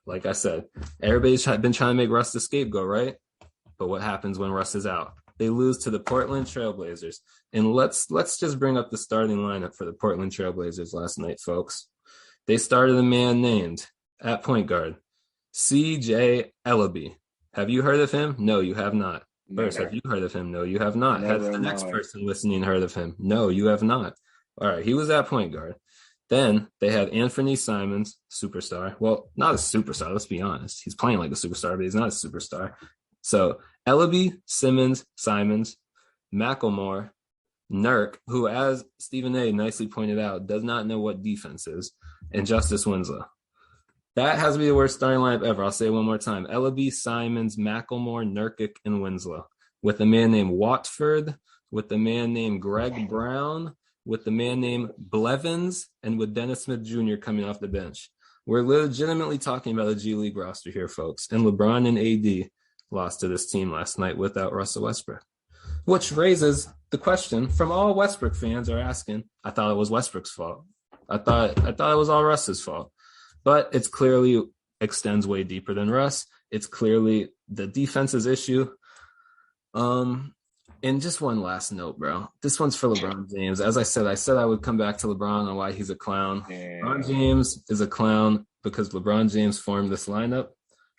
Like I said, everybody's been trying to make Russ the scapegoat, right? But what happens when Russ is out? They lose to the Portland Trailblazers. And let's just bring up the starting lineup for the Portland Trailblazers last night, folks. They started a man named, at point guard, C.J. Ellaby. Have you heard of him? No, you have not. Burst, have you heard of him? No, you have not. Has the next person listening heard of him? No, you have not. All right, he was at point guard. Then they had Anthony Simons, superstar. Well, not a superstar, let's be honest. He's playing like a superstar, but he's not a superstar. So Ellaby, Simmons, Simons, McLemore, Nurk, who, as Stephen A. nicely pointed out, does not know what defense is, and Justice Winslow. That has to be the worst starting lineup ever. I'll say it one more time. Ellaby, Simons, McLemore, Nurkic, and Winslow. With a man named Watford, with a man named Greg Brown, with the man named Blevins, and with Dennis Smith Jr. coming off the bench. We're legitimately talking about a G League roster here, folks. And LeBron and AD lost to this team last night without Russell Westbrook. Which raises the question from all Westbrook fans are asking, I thought it was Westbrook's fault. I thought it was all Russ's fault. But it's clearly extends way deeper than Russ. It's clearly the defense's issue. And just one last note, bro. This one's for LeBron James. As I said I would come back to LeBron on why he's a clown. Yeah. LeBron James is a clown because LeBron James formed this lineup.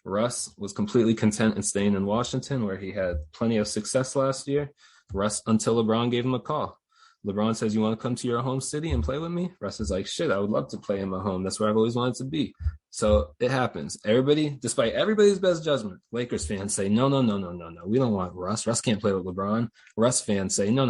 Russ was completely content in staying in Washington, where he had plenty of success last year. Russ, until LeBron gave him a call. LeBron says, you want to come to your home city and play with me? Russ is like, shit, I would love to play in my home. That's where I've always wanted to be. So it happens. Everybody, despite everybody's best judgment, Lakers fans say, no. We don't want Russ. Russ can't play with LeBron. Russ fans say, no.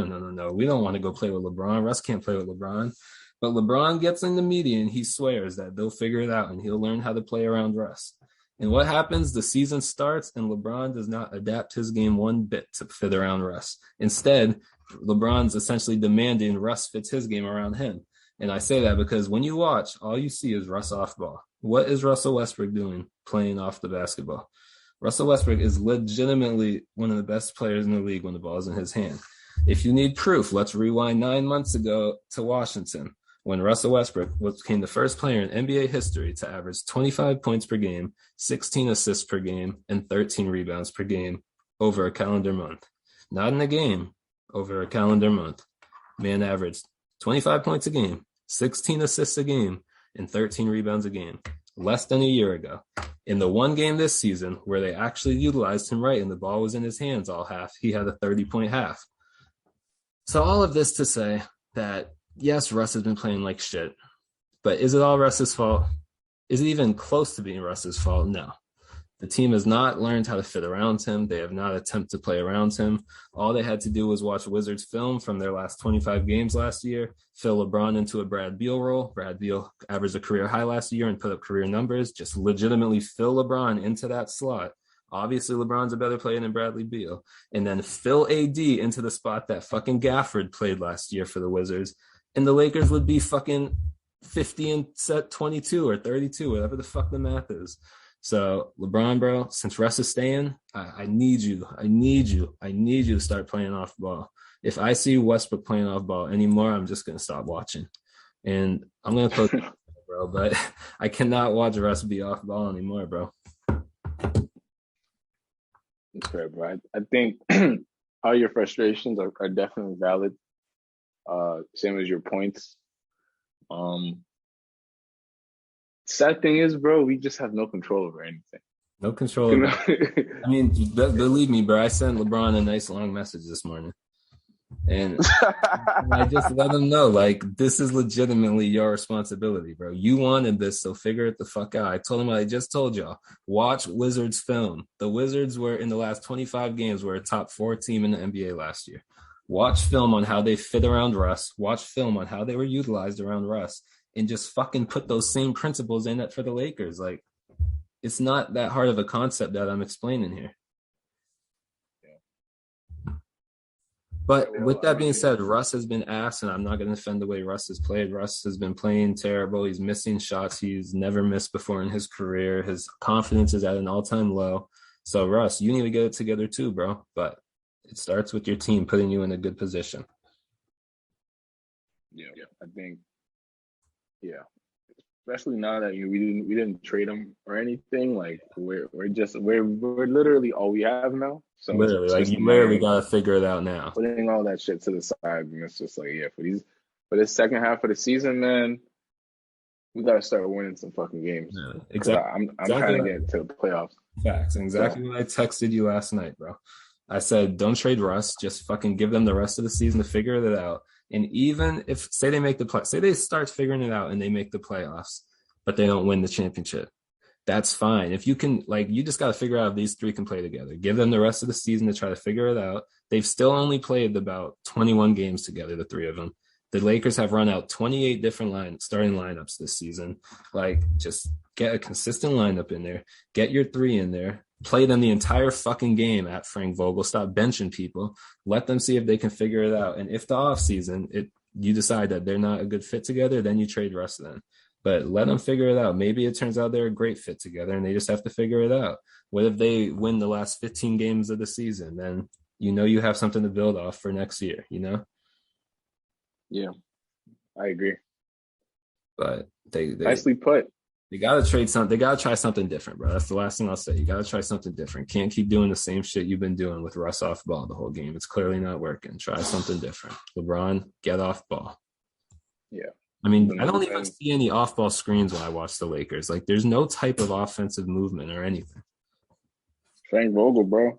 We don't want to go play with LeBron. Russ can't play with LeBron. But LeBron gets in the media and he swears that they'll figure it out and he'll learn how to play around Russ. And what happens? The season starts and LeBron does not adapt his game one bit to fit around Russ. Instead, LeBron's essentially demanding Russ fits his game around him. And I say that because when you watch, all you see is Russ off ball. What is Russell Westbrook doing playing off the basketball? Russell Westbrook is legitimately one of the best players in the league when the ball is in his hand. If you need proof, let's rewind 9 months ago to Washington, when Russell Westbrook became the first player in NBA history to average 25 points per game, 16 assists per game, and 13 rebounds per game over a calendar month. Not in a game, over a calendar month. Man averaged 25 points a game, 16 assists a game, and 13 rebounds a game, less than a year ago. In the one game this season where they actually utilized him right and the ball was in his hands all half, he had a 30-point half. So all of this to say that, yes, Russ has been playing like shit, but is it all Russ's fault? Is it even close to being Russ's fault? No. The team has not learned how to fit around him. They have not attempted to play around him. All they had to do was watch Wizards film from their last 25 games last year, fill LeBron into a Brad Beal role. Brad Beal averaged a career high last year and put up career numbers. Just legitimately fill LeBron into that slot. Obviously, LeBron's a better player than Bradley Beal. And then fill AD into the spot that fucking Gafford played last year for the Wizards. And the Lakers would be fucking 50 and set 22 or 32, whatever the fuck the math is. So LeBron, bro, since Russ is staying, I need you to start playing off ball. If I see Westbrook playing off ball anymore, I'm just going to stop watching. And I'm going to post bro, but I cannot watch Russ be off ball anymore, bro. That's fair, bro. I think all your frustrations are definitely valid. Same as your points. Sad thing is, bro, we just have no control over anything. No control over I mean, believe me, bro, I sent LeBron a nice long message this morning. And I just let him know, like, this is legitimately your responsibility, bro. You wanted this, so figure it the fuck out. I told him what I just told y'all. Watch Wizards film. The Wizards were, in the last 25 games, were a top 4 team in the NBA last year. Watch film on how they fit around Russ. Watch film on how they were utilized around Russ. And just fucking put those same principles in it for the Lakers. Like, it's not that hard of a concept that I'm explaining here. But with that being said, Russ has been ass, and I'm not going to defend the way Russ has played. Russ has been playing terrible. He's missing shots he's never missed before in his career. His confidence is at an all-time low. So, Russ, you need to get it together too, bro. But it starts with your team putting you in a good position. Yeah, I think. Yeah, especially now that we didn't trade him or anything. Like we're literally all we have now. So literally, like you literally gotta figure it out now. Putting all that shit to the side, and it's just like, yeah, for this second half of the season, man, we gotta start winning some fucking games. Yeah, exactly. I'm trying to get to the playoffs. Facts. Exactly what I texted you last night, bro. I said, don't trade Russ. Just fucking give them the rest of the season to figure it out. And even if, say they start figuring it out and they make the playoffs, but they don't win the championship, that's fine. If you can, like, you just got to figure out if these three can play together. Give them the rest of the season to try to figure it out. They've still only played about 21 games together, the three of them. The Lakers have run out 28 different starting lineups this season. Like, just get a consistent lineup in there. Get your three in there. Play them the entire fucking game at Frank Vogel. Stop benching people. Let them see if they can figure it out. And if the offseason, you decide that they're not a good fit together, then you trade Russ then. But let them figure it out. Maybe it turns out they're a great fit together and they just have to figure it out. What if they win the last 15 games of the season? Then you have something to build off for next year, Yeah, I agree. But they nicely put. They gotta trade something. They gotta try something different, bro. That's the last thing I'll say. You gotta try something different. Can't keep doing the same shit you've been doing with Russ off ball the whole game. It's clearly not working. Try something different. LeBron, get off ball. Yeah. I mean, I don't even see any off ball screens when I watch the Lakers. Like, there's no type of offensive movement or anything. Frank Vogel, bro.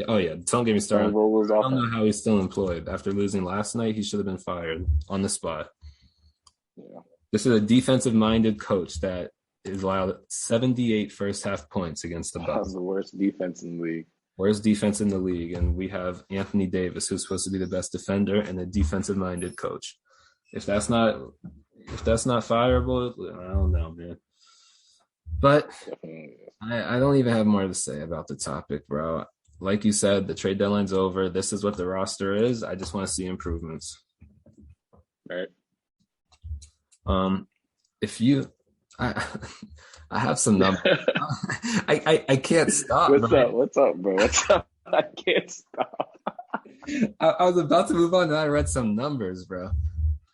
Oh yeah, don't get me started. I don't know how he's still employed. After losing last night, he should have been fired on the spot. Yeah. This is a defensive-minded coach that is allowed 78 first-half points against the Bucks. That's the worst defense in the league. Worst defense in the league, and we have Anthony Davis, who's supposed to be the best defender, and a defensive-minded coach. If that's not fireable, I don't know, man. But I don't even have more to say about the topic, bro. Like you said, the trade deadline's over. This is what the roster is. I just want to see improvements. Right. I I have some numbers. I can't stop, bro. What's up, bro? What's up? I can't stop. I was about to move on, and I read some numbers, bro.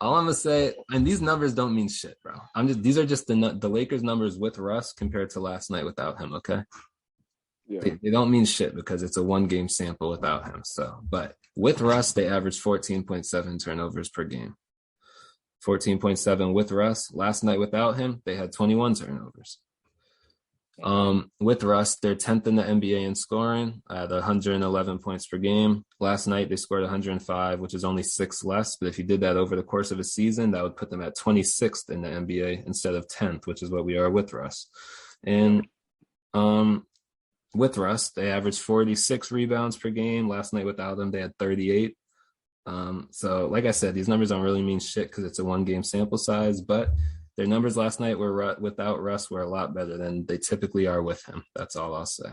All I'm gonna say, and these numbers don't mean shit, bro. These are just the Lakers numbers with Russ compared to last night without him. Okay, Yeah. they don't mean shit because it's a 1 game sample without him. So, but with Russ, they averaged 14.7 turnovers per game. 14.7 with Russ. Last night without him, they had 21 turnovers. With Russ, they're 10th in the NBA in scoring at 111 points per game. Last night, they scored 105, which is only 6 less. But if you did that over the course of a season, that would put them at 26th in the NBA instead of 10th, which is what we are with Russ. And with Russ, they averaged 46 rebounds per game. Last night without him, they had 38. So like I said, these numbers don't really mean shit because it's a 1 game sample size, but their numbers last night were without Russ were a lot better than they typically are with him. That's all I'll say.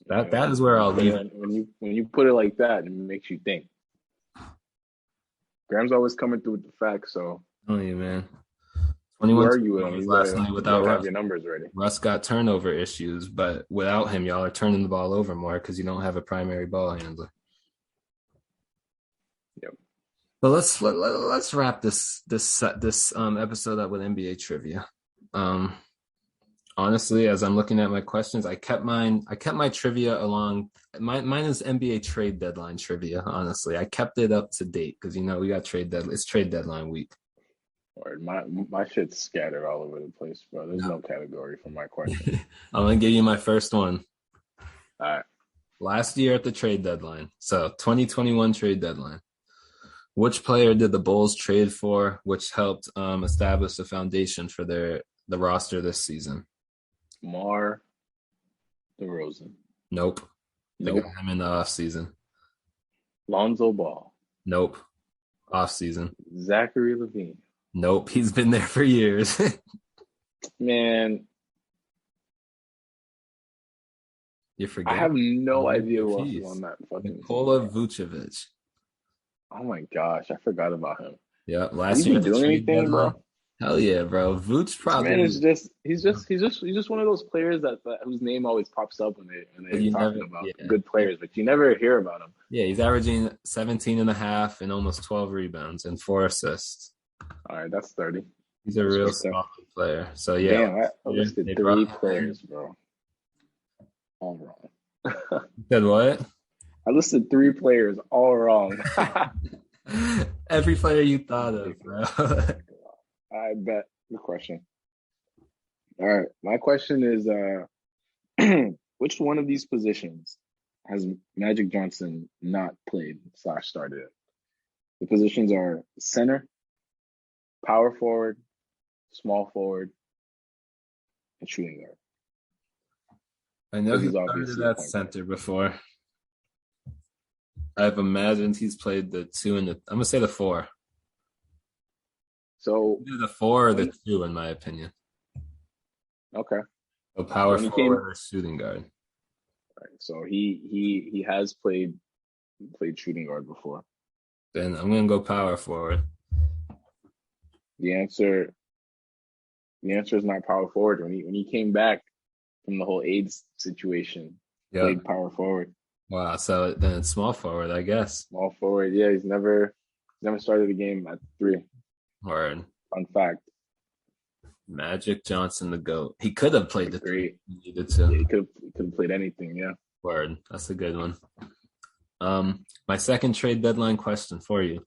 That is where I'll leave it. When you put it like that, it makes you think. Graham's always coming through with the facts, so. Oh yeah, man. 21 last night without Russ. Your numbers ready. Russ got turnover issues, but without him, y'all are turning the ball over more because you don't have a primary ball handler. Yep. But let's wrap this episode up with NBA trivia. Honestly, as I'm looking at my questions, I kept my trivia along. Mine is NBA trade deadline trivia. Honestly, I kept it up to date because we got it's trade deadline week. Or my shit's scattered all over the place, bro. There's no category for my question. I'm gonna give you my first one. All right. Last year at the trade deadline, so 2021 trade deadline. Which player did the Bulls trade for, which helped establish the foundation for the roster this season? DeMar DeRozan. Nope. They got him in the offseason. Lonzo Ball. Nope. Offseason. Zachary LaVine. Nope. He's been there for years. Man. You forget. I have no idea what was on that fucking Nikola Vucevic. Oh my gosh, I forgot about him. Yeah, last year doing anything, bro? Hell yeah, bro. Vooch probably. Man, he's just one of those players that whose name always pops up when they're talking about good players, but you never hear about him. Yeah, he's averaging 17 and a half and almost 12 rebounds and 4 assists. All right, that's 30. He's a real solid player. So yeah, damn, I listed 3 players, bro. All wrong. You said what? I listed 3 players, all wrong. Every player you thought of, bro. I bet. Good question. All right. My question is, which one of these positions has Magic Johnson not played / started at? The positions are center, power forward, small forward, and shooting guard. I know he's started at center before. I've imagined he's played the 2 and I'm gonna say the 4. So either the 4 or the 2, in my opinion. Okay. So power forward or shooting guard. Right. So he has played shooting guard before. Then I'm gonna go power forward. The answer is not power forward. When he came back from the whole AIDS situation, played power forward. Wow, so then it's small forward, I guess. Small forward, yeah. He's never started a game at 3. Word. Fun fact. Magic Johnson, the GOAT. He could have played the 3. He needed to. Yeah, he could have played anything, yeah. Word. That's a good one. My second trade deadline question for you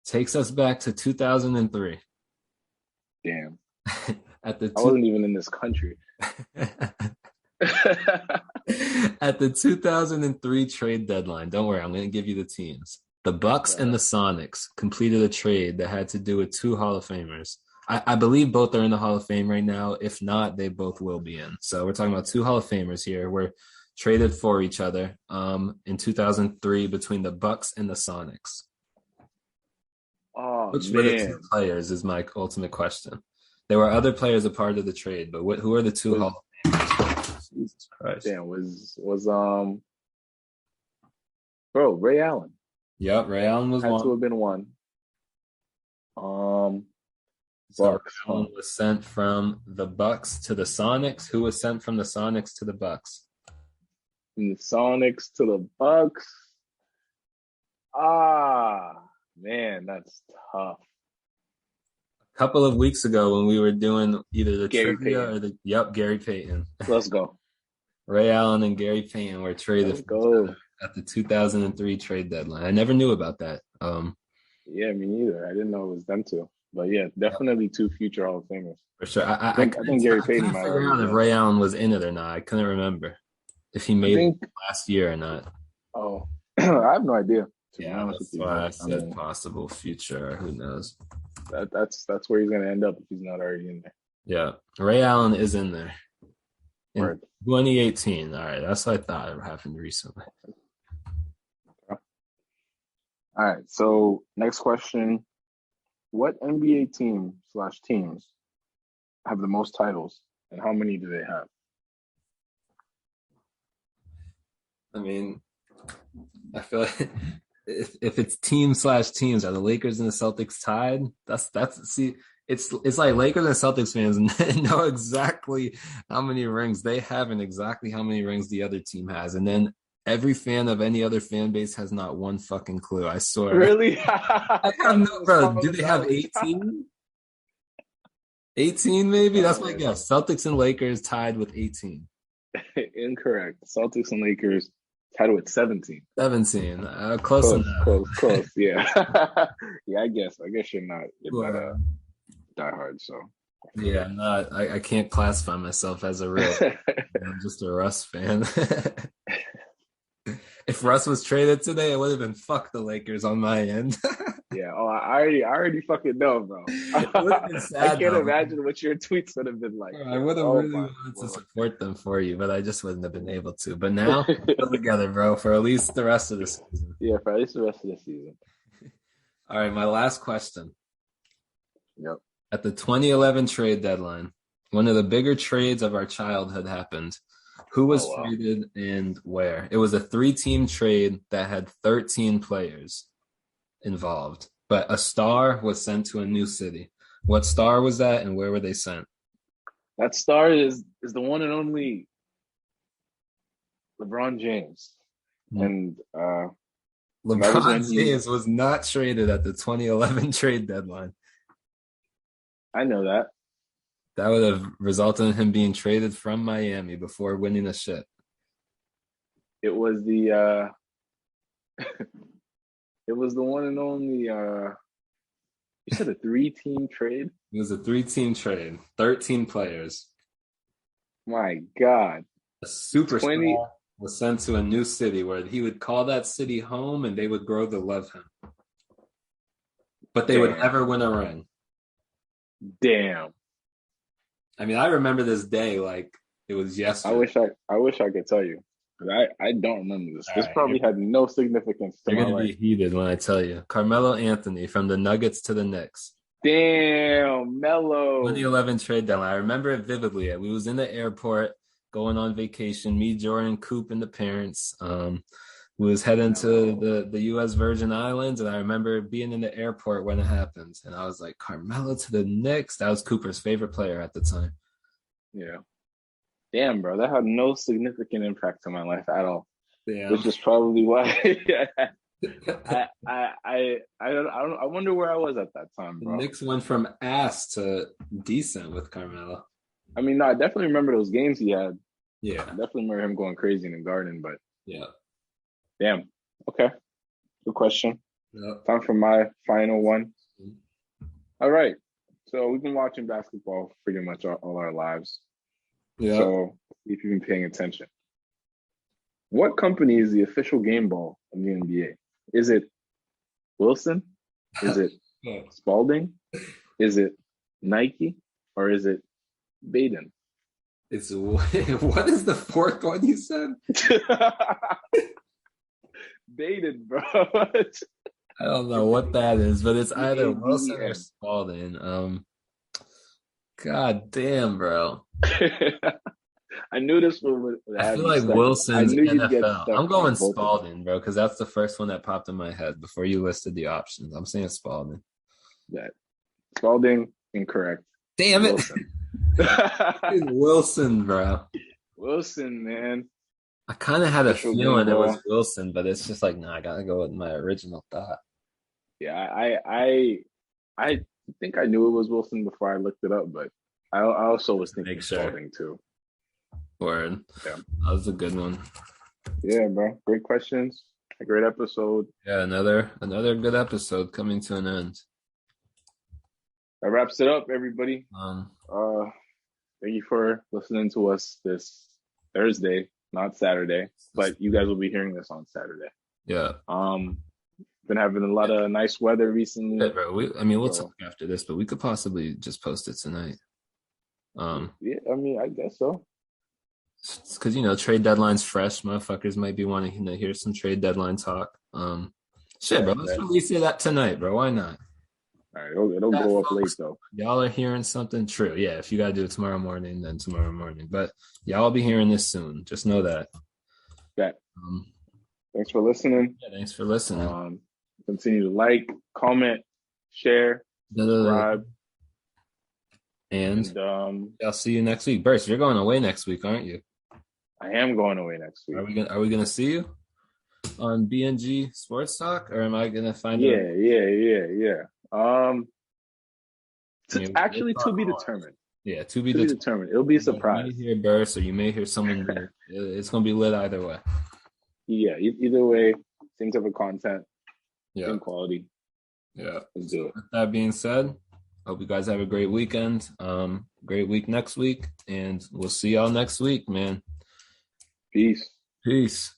takes us back to 2003. Damn. I wasn't even in this country. At the 2003 trade deadline, don't worry, I'm going to give you the teams. The Bucks and the Sonics completed a trade that had to do with 2 Hall of Famers. I believe both are in the Hall of Fame right now. If not, they both will be in. So we're talking about 2 Hall of Famers here. We're traded for each other in 2003 between the Bucks and the Sonics. Oh, Which were the 2 players is my ultimate question. There were other players a part of the trade, but who are the 2 Hall of Famers? Jesus Christ. Damn, Ray Allen. Yep, Ray Allen was had one. To have been one. So Ray Allen was sent from the Bucks to the Sonics. Who was sent from the Sonics to the Bucks? From the Sonics to the Bucks. Man, that's tough. A couple of weeks ago when we were doing either the Gary trivia Payton. Or Gary Payton. Let's go. Ray Allen and Gary Payton were traded at the 2003 trade deadline. I never knew about that. Yeah, me neither. I didn't know it was them two. But yeah, definitely two future Hall of Famers. For sure. I think Gary Payton might figure out if Ray Allen was in it or not. I couldn't remember if he made it last year or not. Oh, I have no idea. Yeah, that's why I said possible future. Who knows? That's where he's gonna end up if he's not already in there. Yeah, Ray Allen is in there. In 2018. All right, that's what I thought it happened recently. All right, so next question. What NBA teams have the most titles, and how many do they have? I mean, I feel like if it's teams, are the Lakers and the Celtics tied? It's like Lakers and Celtics fans know exactly how many rings they have and exactly how many rings the other team has, and then every fan of any other fan base has not one fucking clue. I swear. Really? I have no, bro. Do they have 18? 18 maybe? That's my guess. Celtics and Lakers tied with 18. Incorrect. Celtics and Lakers tied with 17. 17. Close enough. Close. Yeah. Yeah, I guess you're not diehard, so. Yeah, I'm not. I can't classify myself as a real. I'm just a Russ fan. If Russ was traded today, it would have been fuck the Lakers on my end. Yeah. Oh, I already fucking know, bro. It would have been sad, I can't imagine what your tweets would have been like. I would have really wanted to support them for you, but I just wouldn't have been able to. But now, we're together, bro, for at least the rest of the season. Yeah, for at least the rest of the season. All right, my last question. Yep. At the 2011 trade deadline, one of the bigger trades of our childhood happened. Who was traded and where? It was a 3-team trade that had 13 players involved, but a star was sent to a new city. What star was that, and where were they sent? That star is the one and only LeBron James. And LeBron James was not traded at the 2011 trade deadline. I know that. That would have resulted in him being traded from Miami before winning a shit. It was the it was the one and only you said a 3-team trade? It was a 3-team trade. 13 players. My God. A superstar was sent to a new city where he would call that city home and they would grow to love him. But they would never win a ring. Damn. I mean, I remember this day like it was yesterday. I wish I could tell you. I don't remember this. This probably had no significance to my life. You're going to be heated when I tell you. Carmelo Anthony from the Nuggets to the Knicks. Damn, Melo. 2011 trade deadline. I remember it vividly. We was in the airport going on vacation. Me, Jordan, Coop, and the parents. We was heading to the U.S. Virgin Islands, and I remember being in the airport when it happened. And I was like, Carmelo to the Knicks? That was Cooper's favorite player at the time. Yeah. Damn, bro, that had no significant impact on my life at all. Yeah. Which is probably why I wonder where I was at that time, bro. The Knicks went from ass to decent with Carmelo. I mean, no, I definitely remember those games he had. Yeah. I definitely remember him going crazy in the Garden, but yeah. Damn. Okay. Good question. Yep. Time for my final one. All right. So we've been watching basketball pretty much all our lives. Yeah. So if you've been paying attention, what company is the official game ball of the NBA? Is it Wilson? Is it Spalding? Is it Nike? Or is it Baden? It's what is the fourth one you said? Baden, bro. I don't know what that is, but it's either Wilson or Spalding. God damn, bro. I knew this one would I feel like Wilson's NFL. I'm going Spalding, bro, because that's the first one that popped in my head before you listed the options. I'm saying Spalding. That Spalding Incorrect. Damn it. Wilson. Wilson, bro. Wilson, man. I kind of had a feeling it was Wilson, but it's just like, I gotta go with my original thought. Yeah, I think I knew it was Wilson before I looked it up, but I also was thinking Spalding too. Word. Yeah. That was a good one. Yeah, bro. Great questions. A great episode. Yeah, another good episode coming to an end. That wraps it up, everybody. Thank you for listening to us this Thursday, not Saturday, but you guys will be hearing this on Saturday. Yeah. Been having a lot of nice weather recently. Yeah, bro. We'll talk after this, but we could possibly just post it tonight. Yeah, I guess so. Because trade deadline's fresh. Motherfuckers might be wanting to hear some trade deadline talk. Bro. Let's release that tonight, bro. Why not? All right, it'll go up late though. Y'all are hearing something true. Yeah, if you gotta do it tomorrow morning, then tomorrow morning. But y'all will be hearing this soon. Just know that. Yeah. Thanks for listening. Yeah, thanks for listening. Continue to like, comment, share, subscribe. And I'll see you next week. Burst, you're going away next week, aren't you? I am going away next week. Are we gonna see you on BnG Sports Talk, or am I gonna find out? Yeah. Actually, to be determined. Yeah, to be determined. It'll be a surprise. You may hear Burst, or you may hear someone new. It's gonna be lit either way. Yeah, either way, same type of content, same quality. Yeah, let's do it. With that being said, hope you guys have a great weekend. Great week next week, and we'll see y'all next week, man. Peace. Peace.